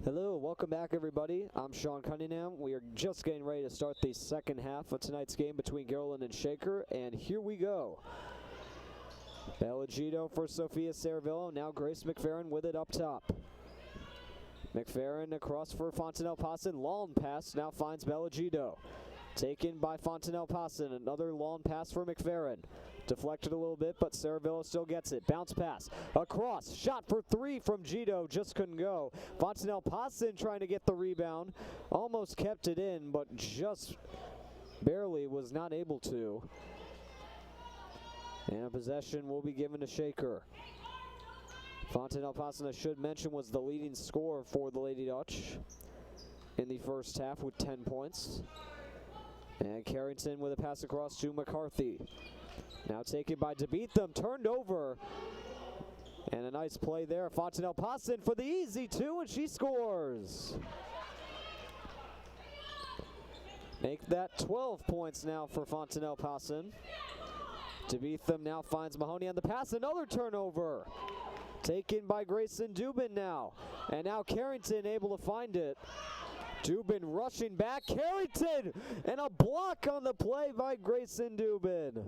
Hello, welcome back everybody. I'm Sean Cunningham. We are just getting ready to start the second half of tonight's game between Garland and Shaker, and here we go. Bellagito for Sophia Saravillo, now Grace McFerrin with it up top. McFerrin across for Fontanelle Pawson, long pass, now finds Bellagito. Taken by Fontanelle Pawson, another long pass for McFerrin. Deflected a little bit, but Saravillo still gets it. Bounce pass, across, shot for three from Gito, just couldn't go. Fontanelle Pawson trying to get the rebound, almost kept it in, but just barely was not able to. And possession will be given to Shaker. Fontanelle Pawson, I should mention, was the leading scorer for the Lady Dutch in the first half with 10 points. And Carrington with a pass across to McCarthy. Now taken by DeBeatham, turned over. And a nice play there. Fontanelle Pawson for the easy two, and she scores. Make that 12 points now for Fontanelle Pawson. DeBeatham now finds Mahoney on the pass, another turnover. Taken by Grayson Dubin now. And now Carrington able to find it. Dubin rushing back, Carrington, and a block on the play by Grayson Dubin.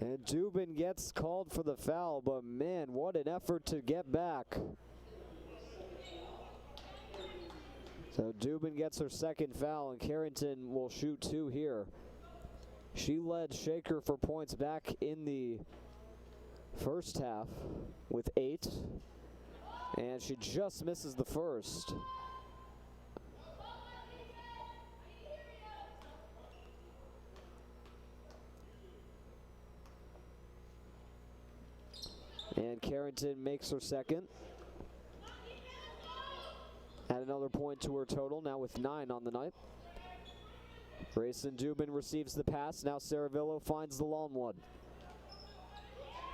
And Dubin gets called for the foul, but man, what an effort to get back. So Dubin gets her second foul, and Carrington will shoot two here. She led Shaker for points back in the first half with 8. And she just misses the first. And Carrington makes her second. Add another point to her total, now with 9 on the night. Grayson Dubin receives the pass. Now Saravillo finds the long one.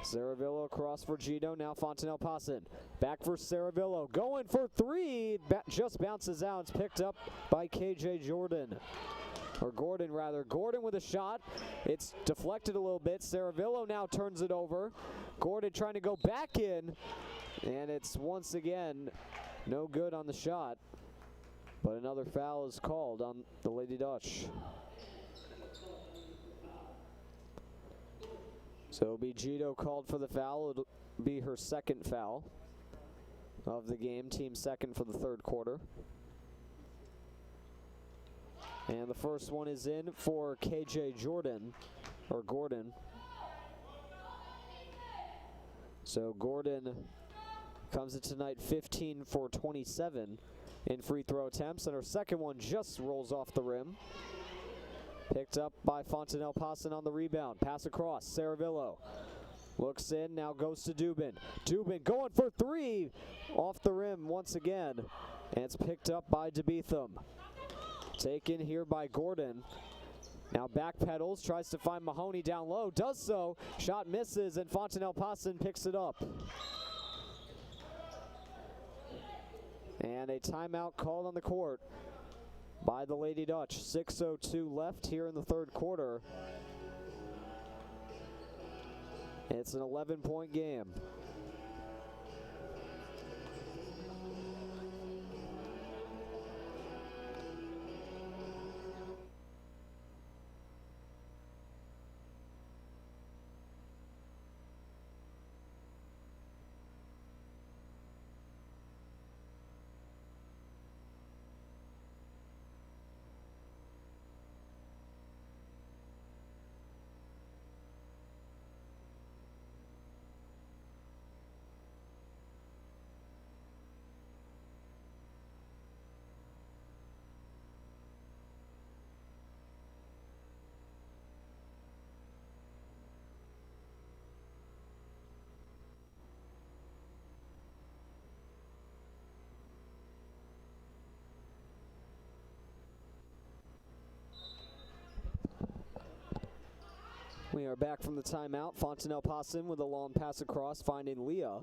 Saravillo across for Gito, now Fontanelle Pawson. Back for Saravillo, going for three, just bounces out. It's picked up by KJ Jordan. Or Gordon rather. Gordon with a shot. It's deflected a little bit. Saravillo now turns it over. Gordon trying to go back in. And it's once again no good on the shot. But another foul is called on the Lady Dutch. So it'll be Gito called for the foul. It'll be her second foul of the game. Team second for the third quarter. And the first one is in for KJ Jordan, or Gordon. So Gordon comes in tonight 15 for 27 in free throw attempts, and her second one just rolls off the rim. Picked up by Fontanelle Pawson on the rebound. Pass across, Saravillo looks in, now goes to Dubin. Dubin going for three, off the rim once again, and it's picked up by DeBeatham. Taken here by Gordon. Now backpedals, tries to find Mahoney down low, does so, shot misses, and Fontanelle Pawson picks it up. And a timeout called on the court by the Lady Dutch. 6:02 left here in the third quarter. It's an 11-point game. We are back from the timeout. Fontanelle Pawson with a long pass across, finding Leah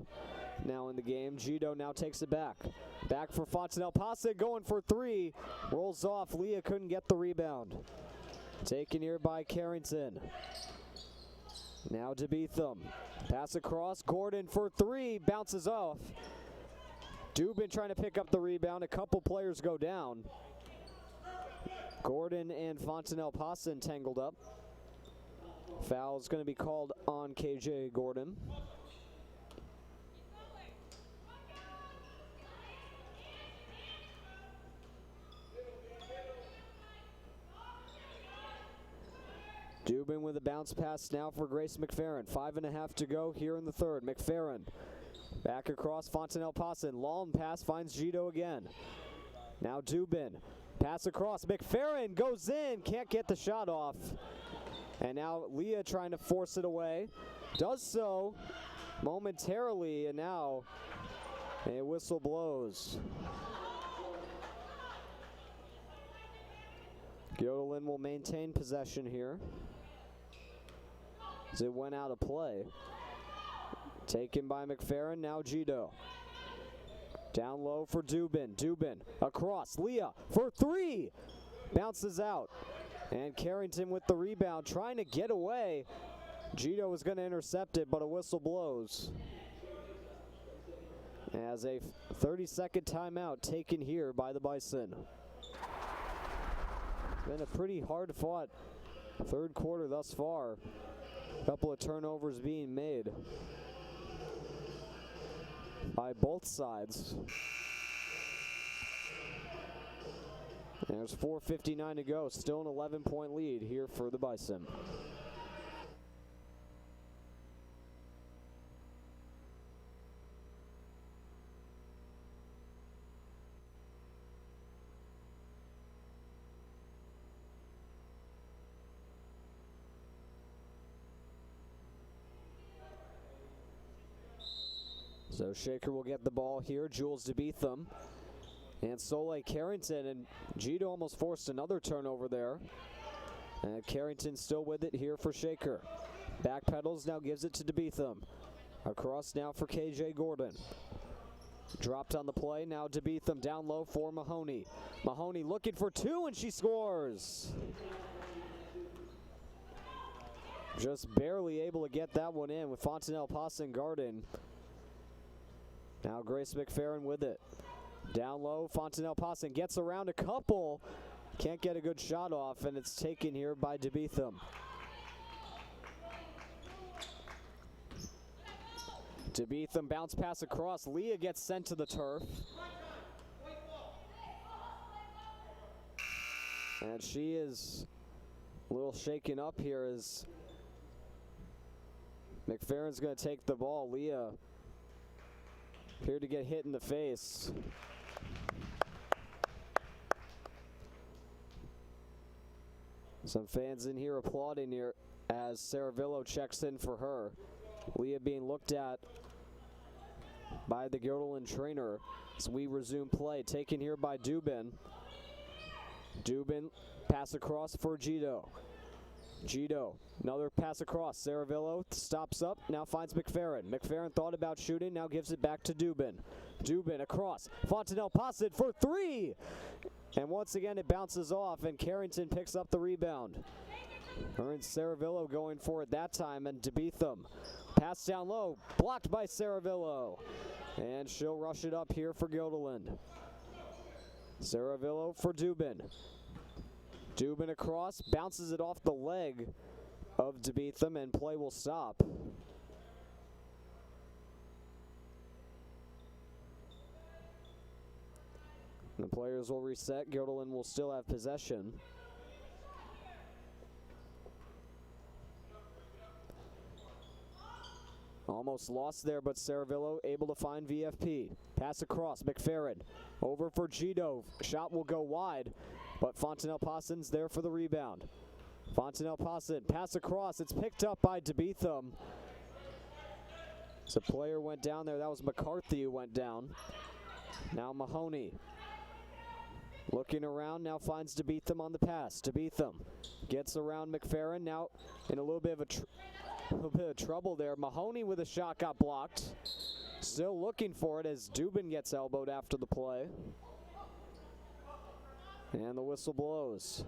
now in the game. Gito now takes it back. Back for Fontanelle Pawson, going for three. Rolls off. Leah couldn't get the rebound. Taken here by Carrington. Now DeBeetham. Pass across. Gordon for three. Bounces off. Dubin trying to pick up the rebound. A couple players go down. Gordon and Fontenelle Pasa tangled up. Foul is going to be called on KJ Gordon. Dubin with a bounce pass now for Grace McFerrin. 5.5 to go here in the third. McFerrin back across Fontenelle Pasa. Long pass finds Gito again. Now Dubin. Pass across. McFerrin goes in. Can't get the shot off. And now Leah trying to force it away. Does so momentarily. And now a whistle blows. Göttingen will maintain possession here as it went out of play. Taken by McFerrin, now Gito. Down low for Dubin. Dubin across. Leah for three. Bounces out. And Carrington with the rebound trying to get away. Gito was going to intercept it, but a whistle blows. As a 30-second timeout taken here by the Bison. It's been a pretty hard-fought third quarter thus far. A couple of turnovers being made by both sides. There's 4:59 to go. Still an 11-point lead here for the Bison. So Shaker will get the ball here. Jules DeBeetham and Soleil Carrington, and Gito almost forced another turnover there. And Carrington still with it here for Shaker. Backpedals, now gives it to DeBeetham. Across now for KJ Gordon. Dropped on the play, now DeBeetham down low for Mahoney. Mahoney looking for two, and she scores. Just barely able to get that one in with Fontenelle Pasa and Garden. Now Grace McFerrin with it. Down low, Fontenelle Pasa gets around a couple. Can't get a good shot off, and it's taken here by DeBeetham. DeBeetham bounce pass across. Leah gets sent to the turf. And she is a little shaken up here as McFerrin's going to take the ball. Leah appeared to get hit in the face. Some fans in here applauding here as Saravillo checks in for her. Leah being looked at by the Göttingen trainer as we resume play. Taken here by Dubin. Dubin, pass across for Gito. Gito, another pass across. Saravillo stops up, now finds McFerrin. McFerrin thought about shooting, now gives it back to Dubin. Dubin across. Fontenelle Pasa for three. And once again it bounces off, and Carrington picks up the rebound. Her and Saravillo going for it that time, and DeBeetham. Pass down low, blocked by Saravillo. And she'll rush it up here for Göttingen. Saravillo for Dubin. Dubin across, bounces it off the leg of DeBeetham, and play will stop. The players will reset. Göttingen will still have possession. Almost lost there, but Saravillo able to find VFP. Pass across, McFerrin. Over for Gito. Shot will go wide, but Fontenelle Pasa's there for the rebound. Fontenelle Pasa, pass across. It's picked up by DeBeetham. So player went down there. That was McCarthy who went down. Now Mahoney. Looking around, now finds DeBeetham on the pass. DeBeetham gets around McFerrin. Now in a little bit of trouble there. Mahoney with a shot got blocked. Still looking for it as Dubin gets elbowed after the play. And the whistle blows.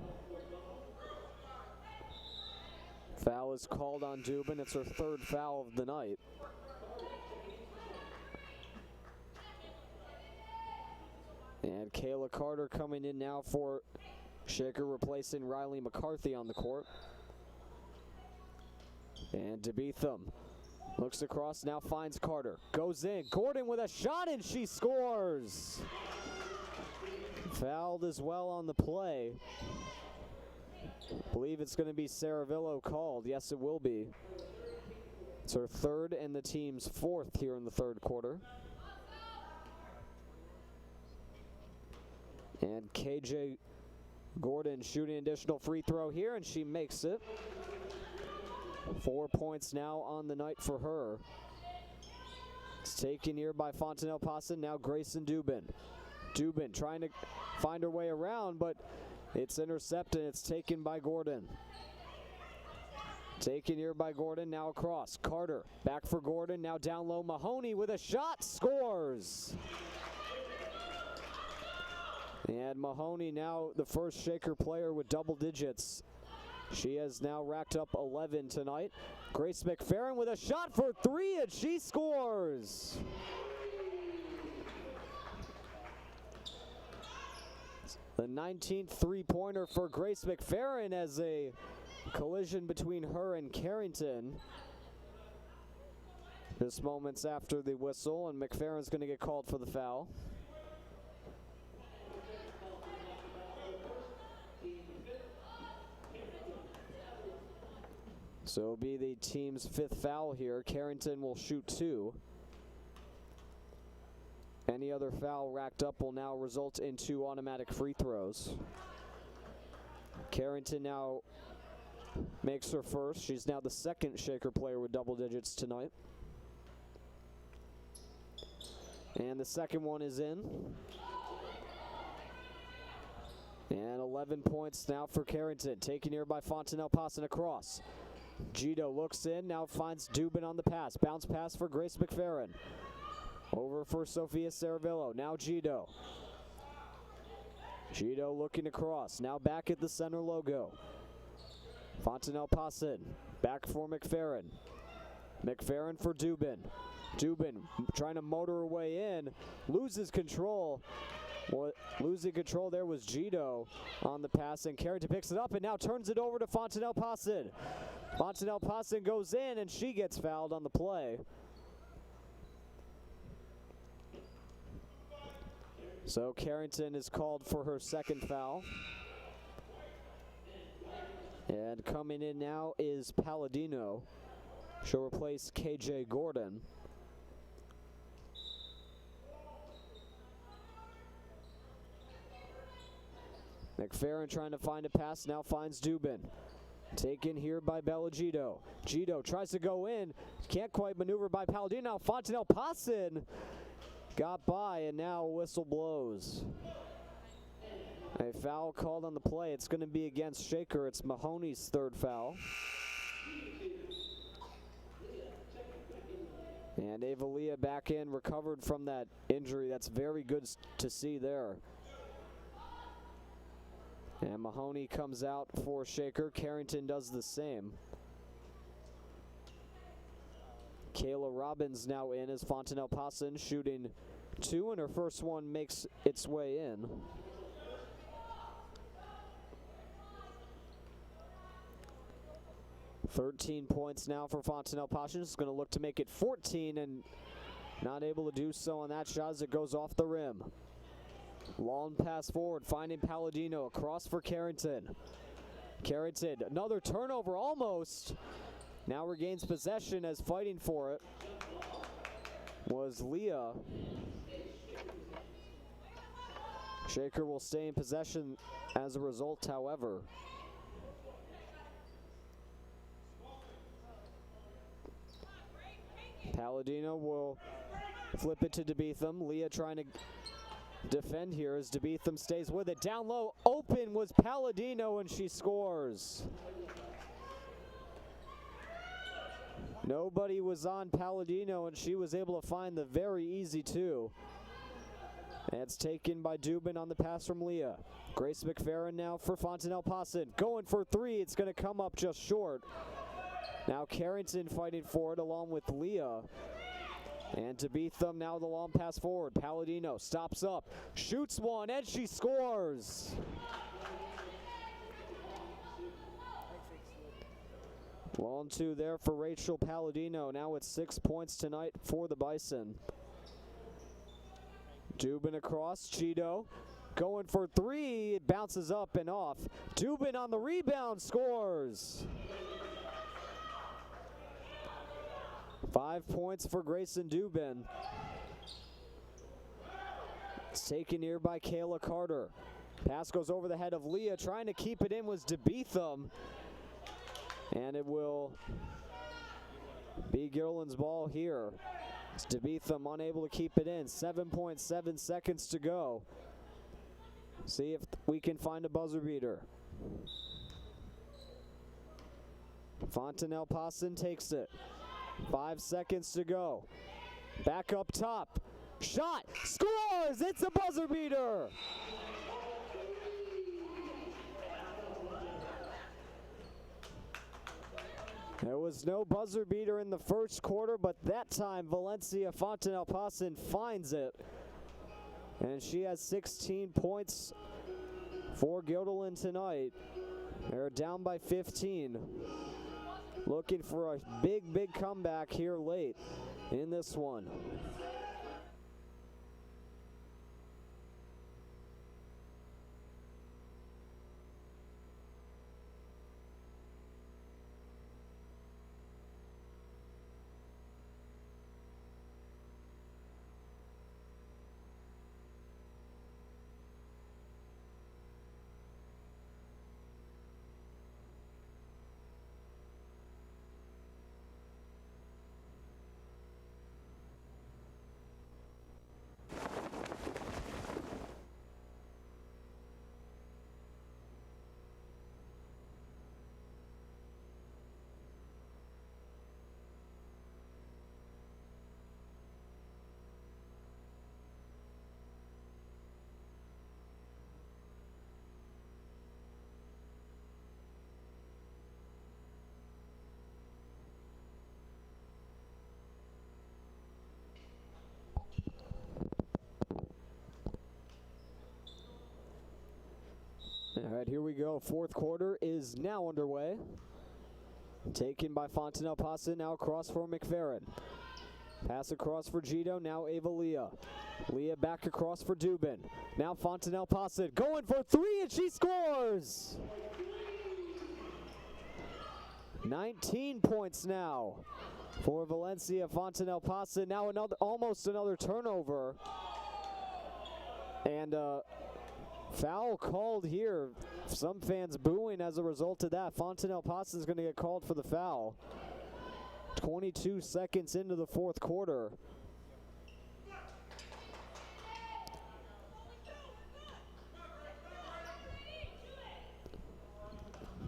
Foul is called on Dubin. It's her third foul of the night. And Kayla Carter coming in now for Shaker, replacing Riley McCarthy on the court. And DeBeetham looks across, now finds Carter. Goes in. Gordon with a shot, and she scores! Fouled as well on the play. I believe it's going to be Saravillo called. Yes, it will be. It's her third and the team's fourth here in the third quarter. And KJ Gordon shooting an additional free throw here, and she makes it. 4 points now on the night for her. It's taken here by Fontanelle Pasa. Now Grayson Dubin. Dubin trying to find her way around, but it's intercepted. It's taken by Gordon. Taken here by Gordon. Now across. Carter back for Gordon. Now down low. Mahoney with a shot. Scores. And Mahoney now the first Shaker player with double digits. She has now racked up 11 tonight. Grace McFerrin with a shot for three, and she scores. The 19th three-pointer for Grace McFerrin as a collision between her and Carrington. Just moments after the whistle, and McFerrin's going to get called for the foul. So it'll be the team's fifth foul here. Carrington will shoot two. Any other foul racked up will now result in two automatic free throws. Carrington now makes her first. She's now the second Shaker player with double digits tonight. And the second one is in. And 11 points now for Carrington. Taken here by Fontanelle Pasa across. Gito looks in, now finds Dubin on the pass. Bounce pass for Grace McFerrin. Over for Sophia Saravillo. Now Gito. Gito looking across. Now back at the center logo. Fontanelle Pasa back for McFerrin. McFerrin for Dubin. Dubin trying to motor her way in. Loses control. Well, losing control there was Gito on the pass, and Carrington picks it up and now turns it over to Fontanelle Pasa. Fontanelle Pasa goes in, and she gets fouled on the play. So Carrington is called for her second foul. And coming in now is Palladino. She'll replace KJ Gordon. McFerrin trying to find a pass, now finds Dubin. Taken here by Bella Gito. Gito tries to go in, can't quite maneuver by Palladino. Now Fontanelle Pasa got by, and now a whistle blows. A foul called on the play. It's going to be against Shaker. It's Mahoney's third foul. And Ava Leah back in, recovered from that injury. That's very good to see there. And Mahoney comes out for Shaker. Carrington does the same. Kayla Robbins now in as Fontanelle Pasa shooting two, and her first one makes its way in. $13 points now for Fontanelle Pasa. Is going to look to make it 14, and not able to do so on that shot as it goes off the rim. Long pass forward, finding Palladino across for Carrington. Carrington, another turnover almost. Now regains possession as fighting for it was Leah. Shaker will stay in possession as a result, however. Palladino will flip it to DeBeetham. Leah trying to defend here as DeBeetham stays with it. Down low, open was Palladino, and she scores. Nobody was on Palladino, and she was able to find the very easy two. And it's taken by Dubin on the pass from Leah. Grace McFerrin now for Fontanelle Pasa. Going for three, it's going to come up just short. Now Carrington fighting for it along with Leah. And to beat them, now the long pass forward. Palladino stops up, shoots one, and she scores. Long two there for Rachel Palladino. Now with 6 points tonight for the Bison. Dubin across, Cheeto going for three. It bounces up and off. Dubin on the rebound, scores. 5 points for Grayson Dubin. It's taken here by Kayla Carter. Pass goes over the head of Leah. Trying to keep it in was DeBeetham. And it will be Gilliland's ball here. It's DeBeetham unable to keep it in. 7.7 seconds to go. See if we can find a buzzer beater. Fontanelle Pawson takes it. 5 seconds to go. Back up top. Shot. Scores! It's a buzzer beater! There was no buzzer beater in the first quarter, but that time Valencia Fontanelle Pawson finds it. And she has 16 points for Guilderland tonight. They're down by 15. Looking for a big comeback here late in this one. All right, here we go. Fourth quarter is now underway. Taken by Fontanelle Pawson, now across for McFerrin. Pass across for Gito, now Ava Leah. Leah back across for Dubin. Now Fontanelle Pawson going for three, and she scores! 19 points now for Valencia Fontanelle Pawson. Now almost another turnover. And foul called here. Some fans booing as a result of that. Fontanelle Pawson is going to get called for the foul. 22 seconds into the fourth quarter.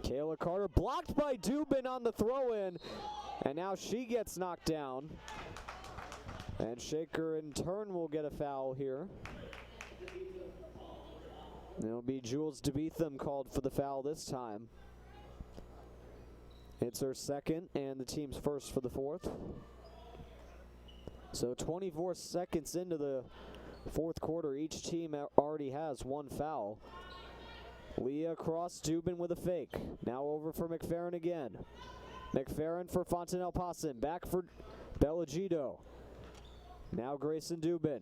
Kayla Carter blocked by Dubin on the throw-in, and now she gets knocked down. And Shaker in turn will get a foul here. It'll be Jules DeBeetham called for the foul this time. It's her second and the team's first for the fourth. So 24 seconds into the fourth quarter, each team already has one foul. Leah across, Dubin with a fake. Now over for McFerrin again. McFerrin for Fontanelle Pawson. Back for Bellagito. Now Grayson Dubin.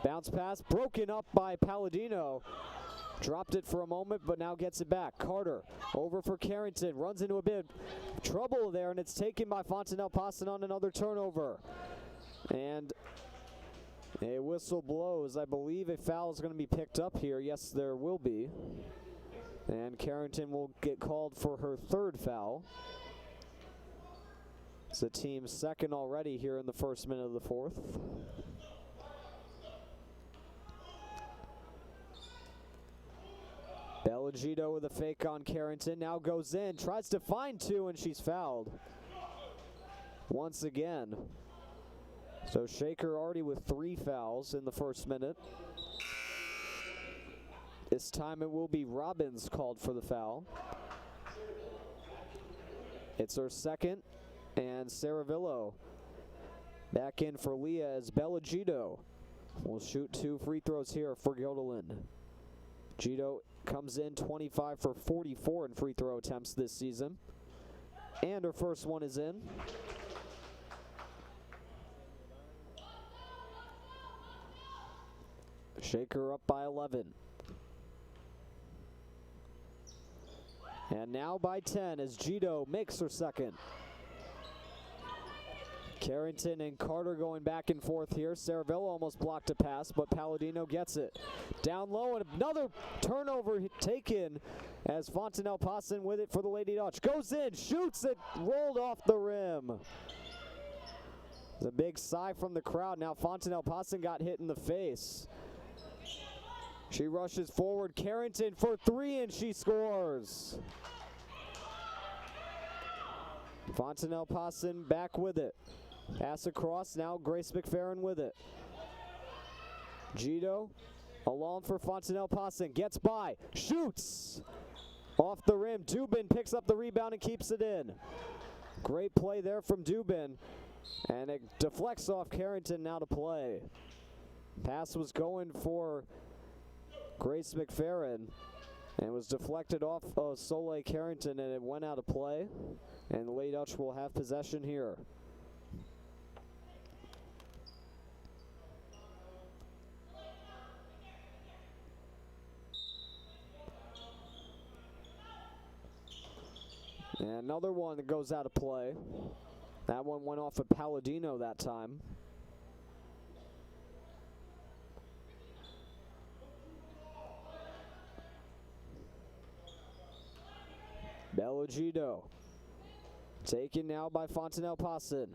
Bounce pass broken up by Palladino. Dropped it for a moment, but now gets it back. Carter over for Carrington. Runs into a bit of trouble there, and it's taken by Fontanelle Pawson on another turnover. And a whistle blows. I believe a foul is going to be picked up here. Yes, there will be. And Carrington will get called for her third foul. It's the team's second already here in the first minute of the fourth. Bellagito with a fake on Carrington. Now goes in, tries to find two, and she's fouled once again. So Shaker already with 3 fouls in the first minute. This time it will be Robbins called for the foul. It's her second, and Saravillo back in for Leah as Bella Gito will shoot 2 free throws here for Guilderland. Gito comes in 25 for 44 in free throw attempts this season, and her first one is in. Shaker up by 11. And now by 10 as Gito makes her second. Carrington and Carter going back and forth here. Saravillo almost blocked a pass, but Palladino gets it. Down low, and another turnover taken as Fontanelle Pawson with it for the Lady Dutch. Goes in, shoots it, rolled off the rim. The big sigh from the crowd. Now Fontanelle Pawson got hit in the face. She rushes forward. Carrington for 3, and she scores. Fontanelle Pawson back with it. Pass across, now Grace McFerrin with it. Gito alone for Fontanelle Pawson. Gets by, shoots. Off the rim, Dubin picks up the rebound and keeps it in. Great play there from Dubin. And it deflects off Carrington now to play. Pass was going for Grace McFerrin and was deflected off of Soleil Carrington, and it went out of play. And the Lady Dutch will have possession here. And another one that goes out of play. That one went off of Palladino that time. Bella Gito. Taken now by Fontanelle Pawson.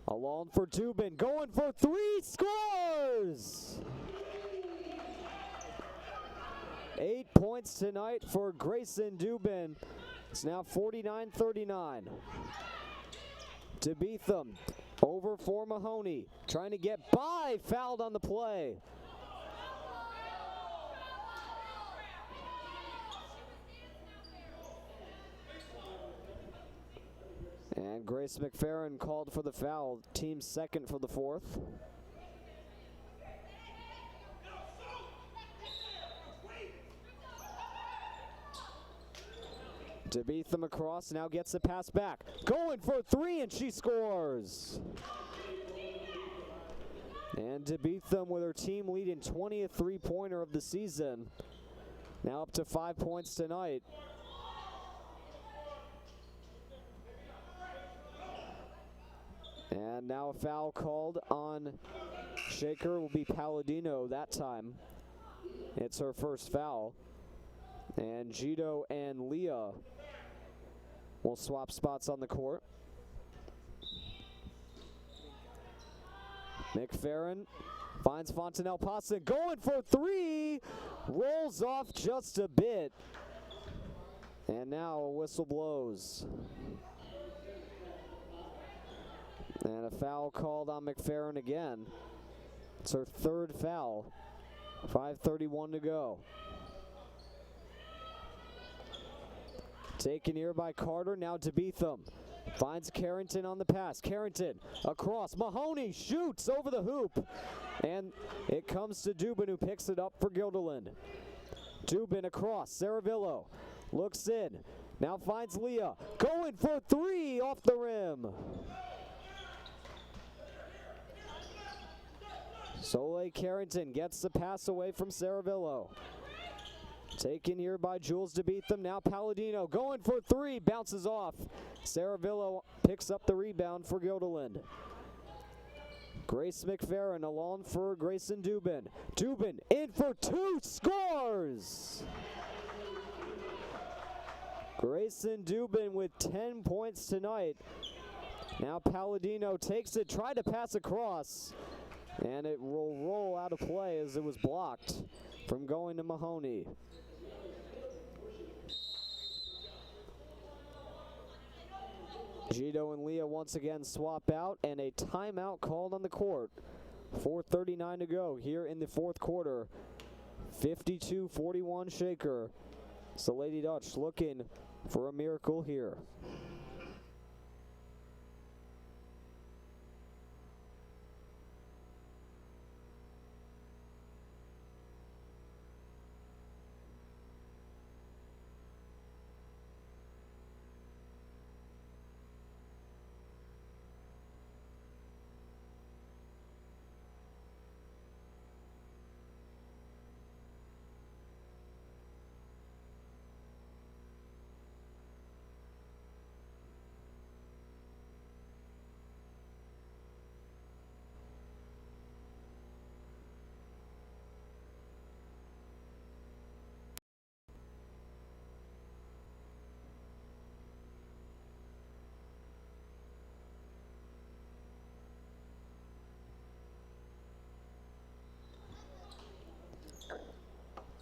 Alone for Dubin. Going for 3. Scores! 8 points tonight for Grayson Dubin. It's now 49-39. To Beetham. Over for Mahoney. Trying to get by. Fouled on the play. And Grace McFerrin called for the foul. Team second for the 4th. DeBeetham across, now gets the pass back. Going for 3, and she scores. And DeBeetham with her team leading 20th three-pointer of the season. Now up to 5 points tonight. And now a foul called on Shaker. Will be Palladino that time. It's her first foul. And Gito and Leah will swap spots on the court. McFerrin finds Fontanelle Pawson. Going for 3. Rolls off just a bit. And now a whistle blows. And a foul called on McFerrin again. It's her 3rd foul. 5:31 to go. Taken here by Carter, now to Beetham. Finds Carrington on the pass. Carrington across. Mahoney shoots over the hoop. And it comes to Dubin, who picks it up for Guilderland. Dubin across. Saravillo looks in. Now finds Leah. Going for 3 off the rim. Soleil Carrington gets the pass away from Saravillo. Taken here by Jules DeBeetham. Now Palladino going for 3. Bounces off. Saravillo picks up the rebound for Guilderland. Grace McFerrin along for Grayson Dubin. Dubin in for 2. Scores! Grayson Dubin with 10 points tonight. Now Palladino takes it. Tried to pass across. And it will roll out of play as it was blocked from going to Mahoney. Gito and Leah once again swap out, and a timeout called on the court. 4:39 to go here in the 4th quarter. 52-41 Shaker. So Lady Dutch looking for a miracle here.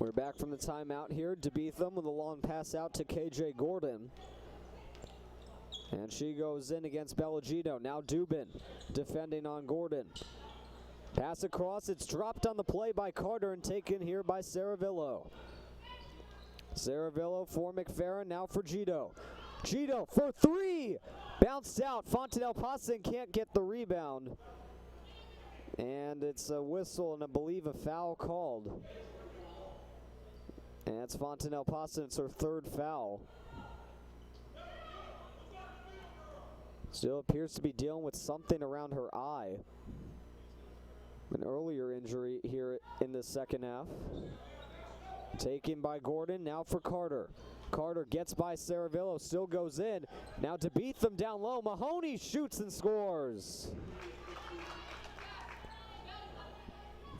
We're back from the timeout here. DeBeetham with a long pass out to KJ Gordon. And she goes in against Bellagito. Now Dubin defending on Gordon. Pass across. It's dropped on the play by Carter and taken here by Saravillo. Saravillo for McFerrin. Now for Gito. Gito for three. Bounced out. Fontanelle Passon can't get the rebound. And it's a whistle and I believe a foul called. And it's Fontanelle Passon. It's her third foul. Still appears to be dealing with something around her eye. An earlier injury here in the second half. Taken by Gordon, now for Carter. Carter gets by Saravillo, still goes in. Now DeBeetham down low. Mahoney shoots and scores.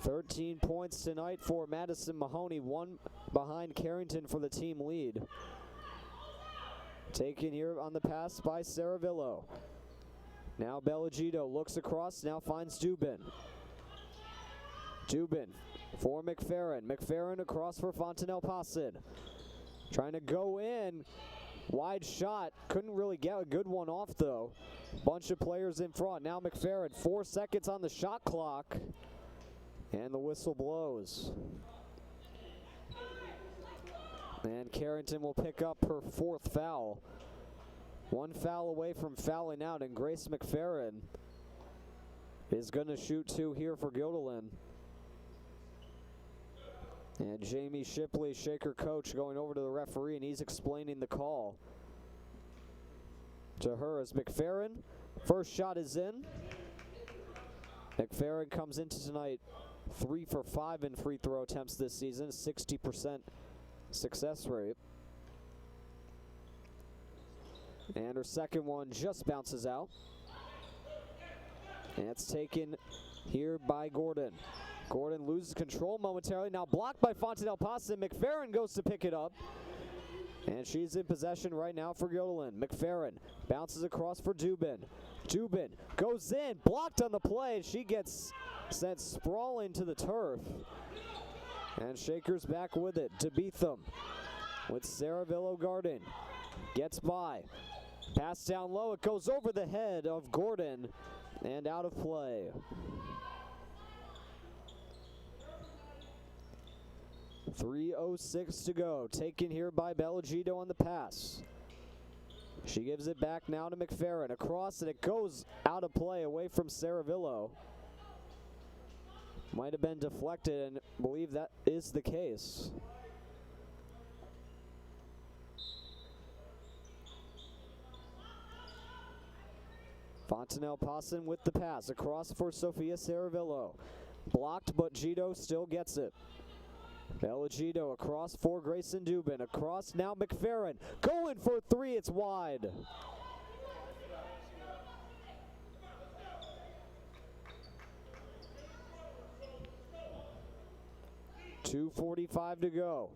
13 points tonight for Madison Mahoney, one behind Carrington for the team lead. Taken here on the pass by Saravillo. Now Bellagito looks across, now finds Dubin. Dubin for McFerrin. McFerrin across for Fontanelle Passon. Trying to go in. Wide shot. Couldn't really get a good one off though. Bunch of players in front. Now McFerrin. 4 seconds on the shot clock. And the whistle blows. And Carrington will pick up her fourth foul. One foul away from fouling out, and Grace McFerrin is going to shoot two here for Guilderland. And Jamie Shipley, Shaker coach, going over to the referee, and he's explaining the call to her as McFerrin. First shot is in. McFerrin comes into tonight 3 for 5 in free throw attempts this season, 60% success rate. And her second one just bounces out. And it's taken here by Gordon. Gordon loses control momentarily. Now blocked by Fontanelle Passon. McFerrin goes to pick it up. And she's in possession right now for Guilderland. McFerrin bounces across for Dubin. Dubin goes in, blocked on the play. She gets sent sprawling to the turf. And Shaker's back with it. DeBeetham with Saravillo guarding. Gets by. Pass down low. It goes over the head of Gordon and out of play. .306 to go. Taken here by Bellagito on the pass. She gives it back now to McFerrin. Across, and it goes out of play away from Saravillo. Might have been deflected, and I believe that is the case. Fontanelle Passon with the pass. Across for Sophia Saravillo. Blocked, but Gito still gets it. Bellagito across for Grayson Dubin. Across now McFerrin. Going for three. It's wide. .245 to go.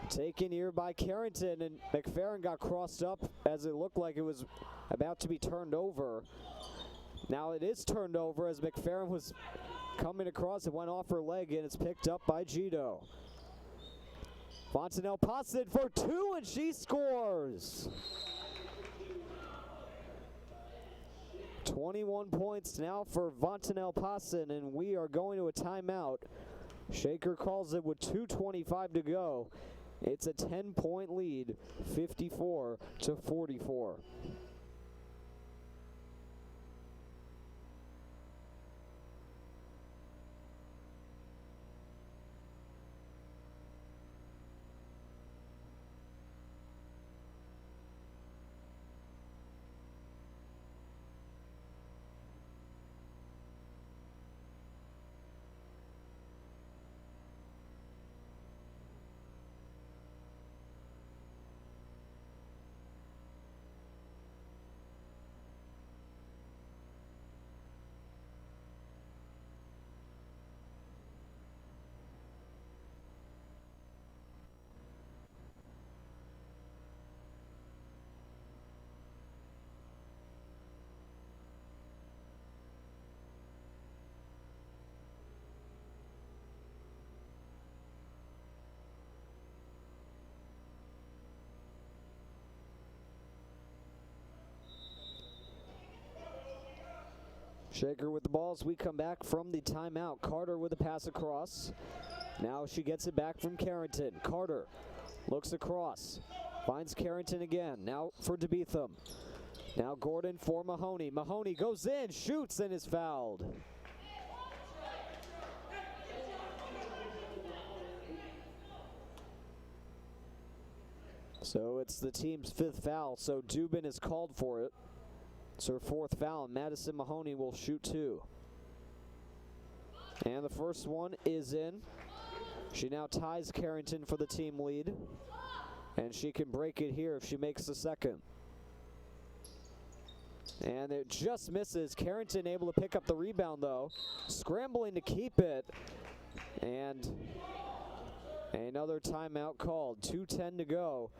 Taken here by Carrington, and McFerrin got crossed up as it looked like it was about to be turned over. Now it is turned over as McFerrin was coming across. It went off her leg, and it's picked up by Gito. Fontanelle Passon for two, and she scores. 21 points now for Fontanelle Passon, and we are going to a timeout. Shaker calls it with 2:25 to go. It's a 10-point lead, 54-44. Shaker with the ball as we come back from the timeout. Carter with a pass across. Now she gets it back from Carrington. Carter looks across. Finds Carrington again. Now for DeBeetham. Now Gordon for Mahoney. Mahoney goes in, shoots, and is fouled. So it's the team's 5th foul, so Dubin is called for it. It's her 4th foul, and Madison Mahoney will shoot 2. And the first one is in. She now ties Carrington for the team lead, and she can break it here if she makes the second. And it just misses. Carrington able to pick up the rebound, though. Scrambling to keep it. And another timeout called. 2:10 to go.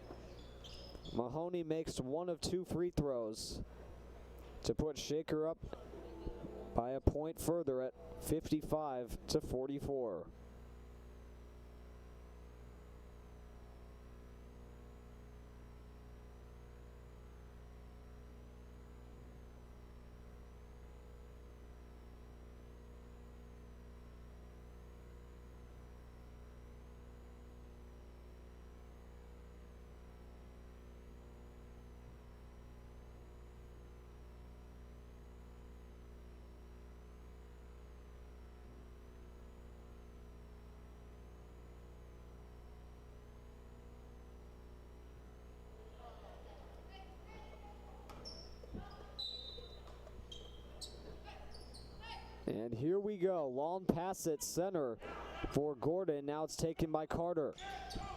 Mahoney makes 1 of 2 free throws to put Shaker up by a point further at 55-44. And here we go. Long pass at center for Gordon. Now it's taken by Carter.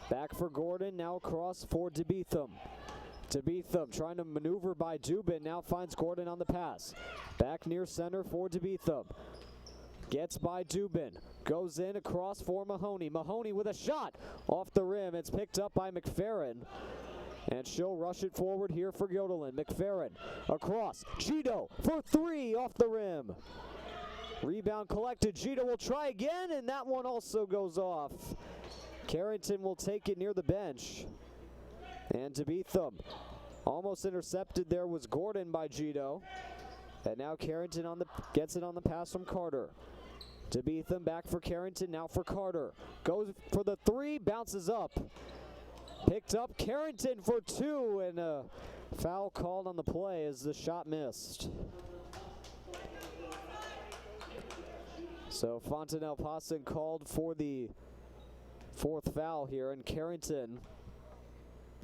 Back for Gordon. Now across for DeBeetham. DeBeetham trying to maneuver by Dubin. Now finds Gordon on the pass. Back near center for DeBeetham. Gets by Dubin. Goes in across for Mahoney. Mahoney with a shot off the rim. It's picked up by McFerrin. And she'll rush it forward here for Yodeland. McFerrin across. Gito for 3 off the rim. Rebound collected. Gito will try again, and that one also goes off. Carrington will take it near the bench. And DeBeetham almost intercepted there was Gordon by Gito. And now Carrington gets it on the pass from Carter. DeBeetham back for Carrington, now for Carter. Goes for the 3, bounces up. Picked up Carrington for 2, and a foul called on the play as the shot missed. So Fontanelle Pawson called for the 4th foul here, and Carrington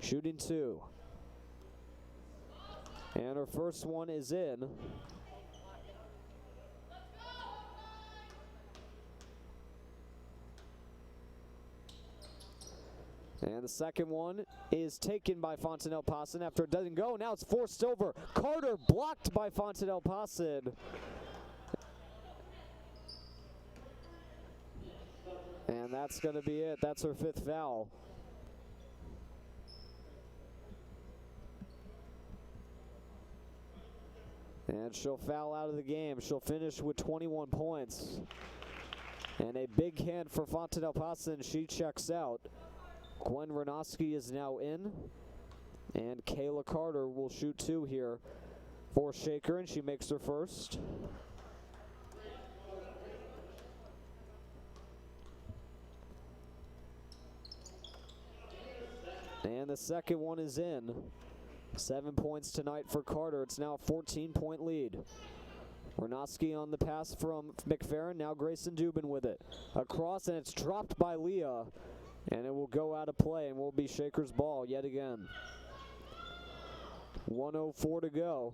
shooting 2. And her first one is in. And the second one is taken by Fontanelle Pawson after it doesn't go. Now it's forced over. Carter blocked by Fontanelle Pawson. And that's going to be it. That's her 5th foul. And she'll foul out of the game. She'll finish with 21 points. And a big hand for Fontanelle Pawson. She checks out. Gwen Renoski is now in. And Kayla Carter will shoot 2 here for Shaker, and she makes her first. And the second one is in. 7 points tonight for Carter. It's now a 14-point lead. Renoski on the pass from McFerrin. Now Grayson Dubin with it. Across, and it's dropped by Leah. And it will go out of play and will be Shaker's ball yet again. 1:04 to go.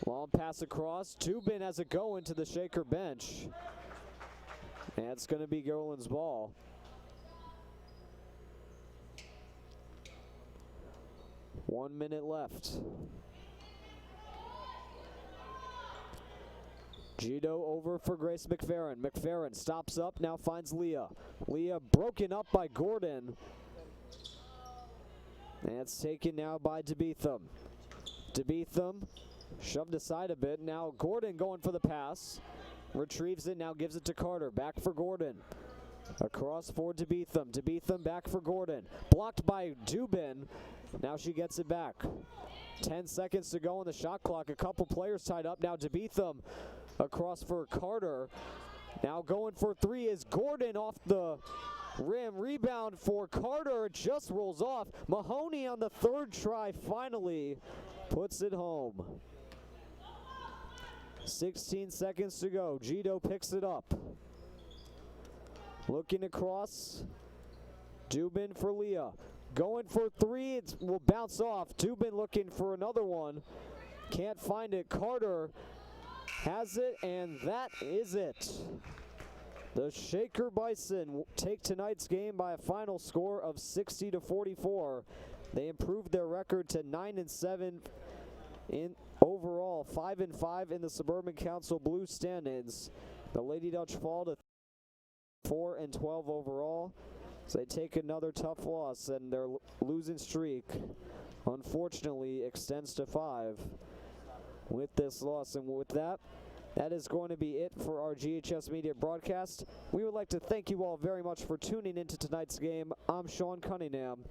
Long pass across. Dubin has it go into the Shaker bench. And it's going to be Golan's ball. One minute left. Gito over for Grace McFerrin. McFerrin stops up, now finds Leah. Leah broken up by Gordon. And it's taken now by DeBeetham. DeBeetham shoved aside a bit. Now Gordon going for the pass. Retrieves it, now gives it to Carter. Back for Gordon. Across for DeBeetham. DeBeetham back for Gordon. Blocked by Dubin. Now she gets it back. 10 seconds to go on the shot clock. A couple players tied up. Now DeBeetham across for Carter. Now going for three is Gordon off the rim. Rebound for Carter. It just rolls off. Mahoney on the third try finally puts it home. 16 seconds to go. Gito picks it up. Looking across. Dubin for Leah. Going for three. It will bounce off. Dubin looking for another one. Can't find it. Carter has it, and that is it. The Shaker Bison take tonight's game by a final score of 60-44. They improved their record to 9-7 in overall, 5-5 in the Suburban Council Blue standings. The Lady Dutch fall to 4-12 overall. So they take another tough loss, and their losing streak, unfortunately, extends to 5 with this loss. And with that, that is going to be it for our GHS Media broadcast. We would like to thank you all very much for tuning into tonight's game. I'm Sean Cunningham,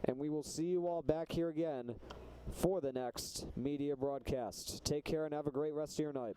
and we will see you all back here again for the next media broadcast. Take care and have a great rest of your night.